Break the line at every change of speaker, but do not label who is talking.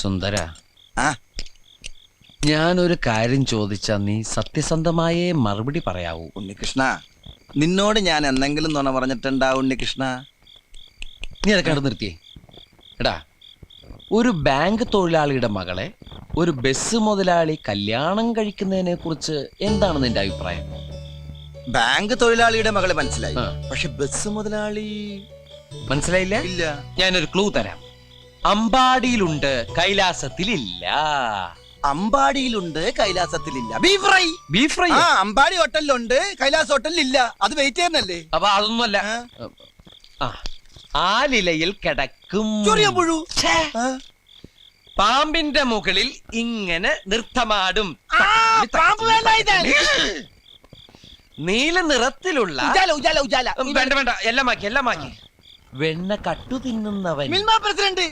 സുന്ദര,
ആ
ഞാനൊരു കാര്യം ചോദിച്ചാ നീ സത്യസന്ധമായേ മറുപടി പറയാവൂ.
ഉണ്ണികൃഷ്ണ, നിന്നോട് ഞാൻ എന്തെങ്കിലും നുണ പറഞ്ഞിട്ടുണ്ടാ ഉണ്ണികൃഷ്ണ?
നീ അതൊക്കെ അവിടെ നിർത്തിയേ. എടാ, ഒരു ബാങ്ക് തൊഴിലാളിയുടെ മകളെ ഒരു ബസ് മുതലാളി കല്യാണം കഴിക്കുന്നതിനെ കുറിച്ച് എന്താണ് നിന്റെ അഭിപ്രായം?
ബാങ്ക് തൊഴിലാളിയുടെ മകളെ മനസ്സിലായി,
ആ.
പക്ഷെ ബസ് മുതലാളി
മനസ്സിലായില്ല?
ഇല്ല.
ഞാനൊരു ക്ലൂ തരാം. അമ്പാടിയിലുണ്ട്, കൈലാസത്തിലില്ല.
അമ്പാടിയിലുണ്ട്, കൈലാസത്തിലില്ല. Beef fry.
Beef fry.
ആ, അമ്പാടി ഹോട്ടലിലുണ്ട്, കൈലാസ് ഹോട്ടലിലില്ല. അത് വെയിറ്റ് ചെയ്യുന്നല്ലേ?
അപ്പൊ അതൊന്നുമല്ല. ആ, ആലിലയിൽ കിടക്കും
ചൊറിയ പുഴു.
ഛേ, പാമ്പിന്റെ മുകളിൽ ഇങ്ങനെ നൃത്തമാടും. നീല നിറത്തിലുള്ള
ഉജാല ഉജാല ഉജാല.
വേണ്ട വേണ്ട, എല്ലാം മാക്കി. വെണ്ണ കട്ടു തിന്നുന്നവൻ.
മിൽമ പ്രസിഡന്റ്.